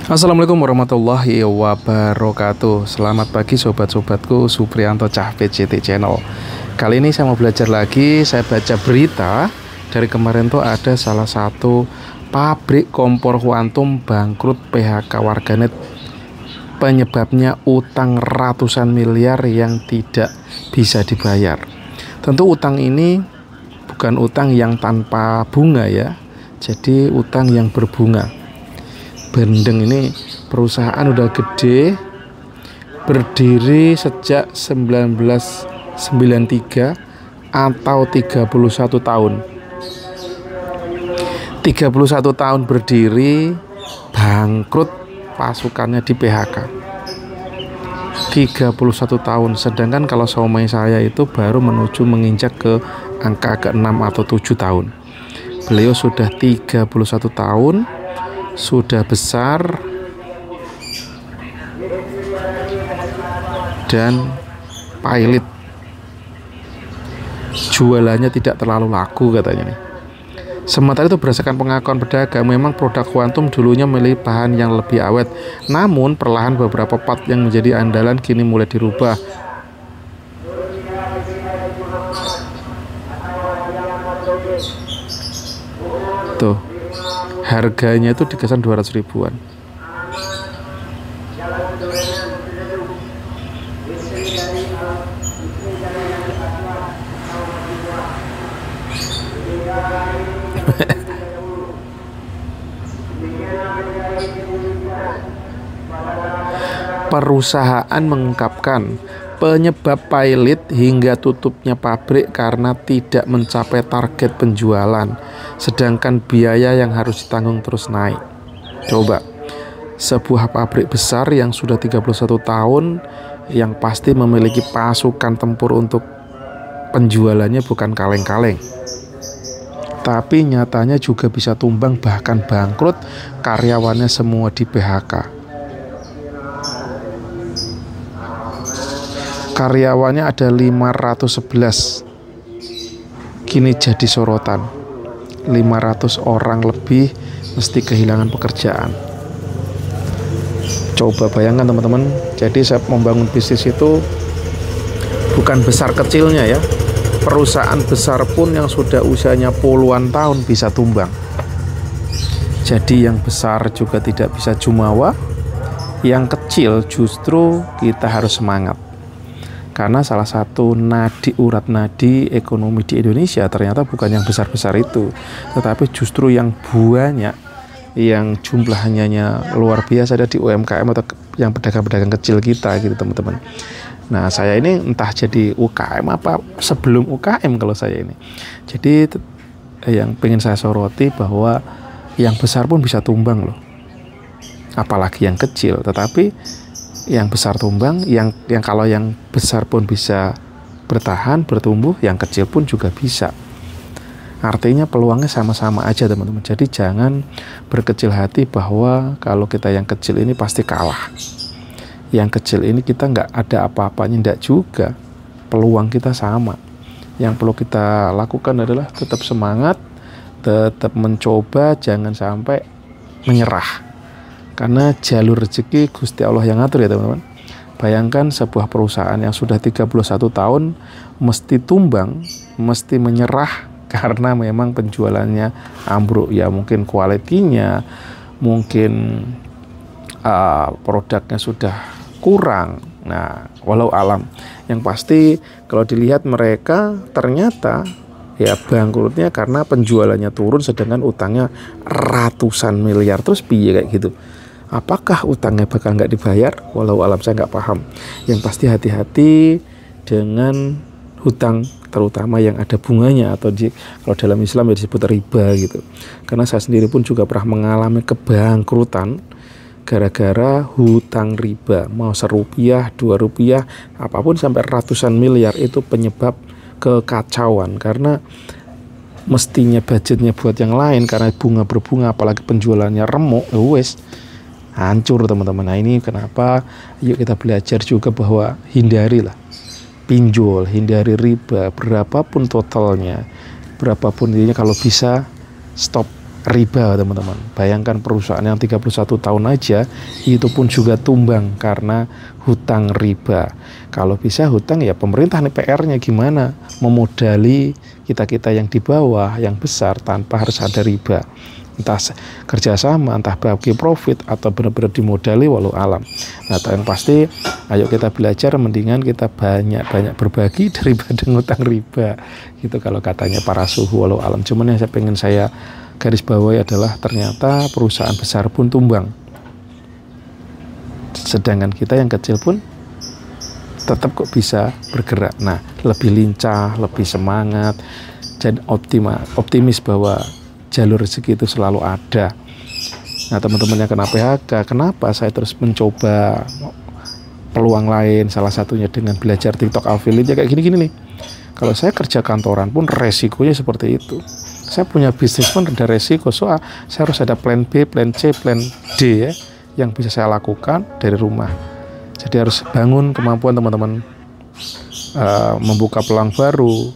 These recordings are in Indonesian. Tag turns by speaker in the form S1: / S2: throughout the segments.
S1: Assalamualaikum warahmatullahi wabarakatuh. Selamat pagi sobat-sobatku, Supriyanto Cah PJT Channel. Kali ini saya mau belajar lagi. Saya baca berita dari kemarin tuh ada salah satu pabrik kompor Quantum bangkrut, PHK warganet. Penyebabnya utang ratusan miliar yang tidak bisa dibayar. Tentu utang ini bukan utang yang tanpa bunga ya. Jadi utang yang berbunga. Bendeng ini perusahaan udah gede, berdiri sejak 1993 atau 31 tahun. 31 tahun berdiri, bangkrut, pasukannya di PHK. 31 tahun, sedangkan kalau Xiaomi saya itu baru menuju menginjak ke angka ke-6 atau 7 tahun. Beliau sudah 31 tahun, sudah besar dan pilot, jualannya tidak terlalu laku katanya nih. Sementara itu berdasarkan pengakuan pedagang, memang produk Quantum dulunya memiliki bahan yang lebih awet, namun perlahan beberapa part yang menjadi andalan kini mulai dirubah. Tuh, harganya itu dikisaran 200 ribuan. Perusahaan mengungkapkan penyebab pilot hingga tutupnya pabrik karena tidak mencapai target penjualan, sedangkan biaya yang harus ditanggung terus naik. Coba, sebuah pabrik besar yang sudah 31 tahun yang pasti memiliki pasukan tempur untuk penjualannya bukan kaleng-kaleng. Tapi nyatanya juga bisa tumbang bahkan bangkrut, karyawannya semua di PHK. Karyawannya ada 511, kini jadi sorotan. 500 orang lebih mesti kehilangan pekerjaan. Coba bayangkan teman-teman, jadi saya membangun bisnis itu bukan besar kecilnya ya. Perusahaan besar pun yang sudah usianya puluhan tahun bisa tumbang. Jadi yang besar juga tidak bisa jumawa, yang kecil justru kita harus semangat. Karena salah satu urat nadi ekonomi di Indonesia ternyata bukan yang besar-besar itu, tetapi justru yang banyak, yang jumlahnya luar biasa ada di UMKM atau yang pedagang-pedagang kecil kita gitu teman-teman. Nah, saya ini entah jadi UKM apa sebelum UKM kalau saya ini. Jadi yang pengen saya soroti bahwa yang besar pun bisa tumbang loh. Apalagi yang kecil, tetapi yang besar tumbang, yang kalau yang besar pun bisa bertahan, bertumbuh, yang kecil pun juga bisa. Artinya peluangnya sama-sama aja teman-teman. Jadi jangan berkecil hati bahwa kalau kita yang kecil ini pasti kalah. Yang kecil ini kita nggak ada apa-apanya, enggak juga. Peluang kita sama. Yang perlu kita lakukan adalah tetap semangat, tetap mencoba, jangan sampai menyerah. Karena jalur rezeki Gusti Allah yang ngatur ya teman-teman. Bayangkan sebuah perusahaan yang sudah 31 tahun mesti tumbang, mesti menyerah karena memang penjualannya ambruk ya, mungkin kualitinya, mungkin produknya sudah kurang. Nah, walau alam. Yang pasti kalau dilihat mereka ternyata ya bangkrutnya karena penjualannya turun sedangkan utangnya ratusan miliar. Terus piye kayak gitu? Apakah utangnya bakal nggak dibayar? Walau alam, saya nggak paham. Yang pasti hati-hati dengan hutang, terutama yang ada bunganya atau kalau dalam Islam ya disebut riba gitu. Karena saya sendiri pun juga pernah mengalami kebangkrutan gara-gara hutang riba. Mau Rp1, Rp2, apapun sampai ratusan miliar itu penyebab kekacauan. Karena mestinya budgetnya buat yang lain, karena bunga berbunga, apalagi penjualannya remuk, wes hancur teman-teman. Nah ini kenapa yuk kita belajar juga bahwa hindarilah pinjol, hindari riba, berapapun totalnya, berapapun intinya kalau bisa stop riba teman-teman. Bayangkan perusahaan yang 31 tahun aja itu pun juga tumbang karena hutang riba. Kalau bisa hutang ya pemerintah nih PR-nya gimana memodali kita-kita yang di bawah, yang besar tanpa harus ada riba. Entah kerjasama, entah bagi profit, atau benar-benar dimodali walau alam. Nah, yang pasti ayo kita belajar, mendingan kita banyak-banyak berbagi daripada ngutang riba gitu kalau katanya para suhu walau alam. Cuman yang saya garis bawahi adalah ternyata perusahaan besar pun tumbang, sedangkan kita yang kecil pun tetap kok bisa bergerak. Nah, lebih lincah, lebih semangat, dan optimis bahwa jalur rezeki itu selalu ada. Nah, teman-teman yang kena PHK, kenapa saya terus mencoba peluang lain, salah satunya dengan belajar TikTok affiliate ya kayak gini-gini nih. Kalau saya kerja kantoran pun resikonya seperti itu. Saya punya bisnis pun ada resiko, soal saya harus ada plan B, plan C, plan D ya, yang bisa saya lakukan dari rumah. Jadi harus bangun kemampuan teman-teman, membuka peluang baru,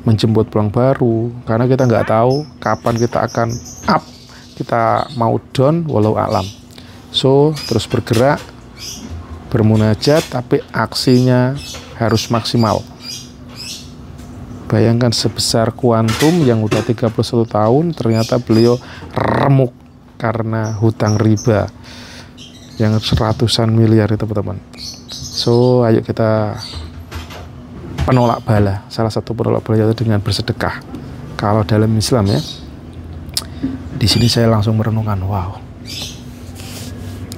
S1: menjemput peluang baru, karena kita nggak tahu kapan kita akan up, kita mau down walau alam. So terus bergerak, bermunajat, tapi aksinya harus maksimal. Bayangkan sebesar Quantum yang udah 31 tahun ternyata beliau remuk karena hutang riba yang ratusan miliar itu teman-teman. So ayo kita penolak bala. Salah satu penolak bala itu dengan bersedekah. Kalau dalam Islam ya, di sini saya langsung merenungkan, wow,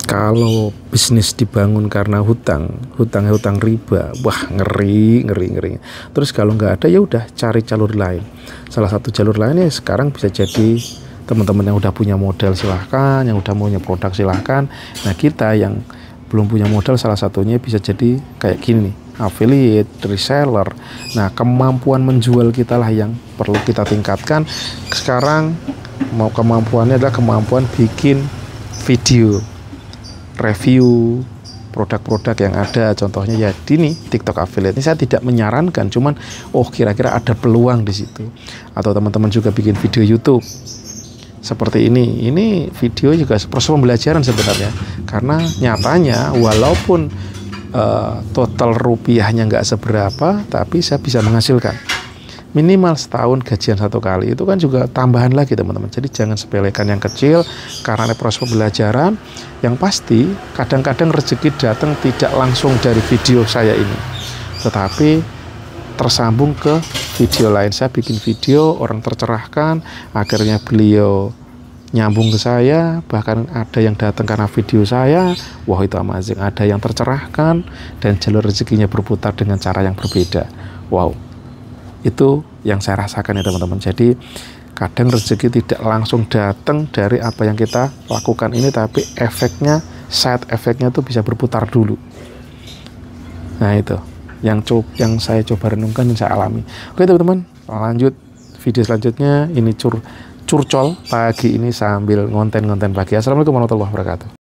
S1: kalau bisnis dibangun karena hutang riba, wah ngeri. Terus kalau nggak ada ya udah cari jalur lain. Salah satu jalur lainnya sekarang bisa jadi teman-teman yang udah punya modal silahkan, yang udah punya produk silahkan. Nah, kita yang belum punya modal salah satunya bisa jadi kayak gini nih, affiliate, reseller. Nah, kemampuan menjual kita lah yang perlu kita tingkatkan. Sekarang mau kemampuannya adalah kemampuan bikin video review produk-produk yang ada. Contohnya ya ini TikTok affiliate. Ini saya tidak menyarankan, cuman kira-kira ada peluang di situ. Atau teman-teman juga bikin video YouTube seperti ini video juga proses pembelajaran sebenarnya, karena nyatanya walaupun total rupiahnya nggak seberapa, tapi saya bisa menghasilkan minimal setahun gajian 1 kali. Itu kan juga tambahan lagi teman-teman. Jadi jangan sepelekan yang kecil, karena ini proses pembelajaran. Yang pasti kadang-kadang rezeki datang tidak langsung dari video saya ini, tetapi tersambung ke video lain. Saya bikin video, orang tercerahkan, akhirnya beliau nyambung ke saya, bahkan ada yang datang karena video saya. Wah, itu amazing. Ada yang tercerahkan dan jalur rezekinya berputar dengan cara yang berbeda. Wow, itu yang saya rasakan ya teman-teman. Jadi kadang rezeki tidak langsung datang dari apa yang kita lakukan ini, tapi efeknya, side efeknya tuh bisa berputar dulu. Nah, itu yang saya coba renungkan dan saya alami. Oke teman-teman, lanjut video selanjutnya. Ini curcol pagi ini sambil ngonten pagi. Assalamualaikum warahmatullahi wabarakatuh.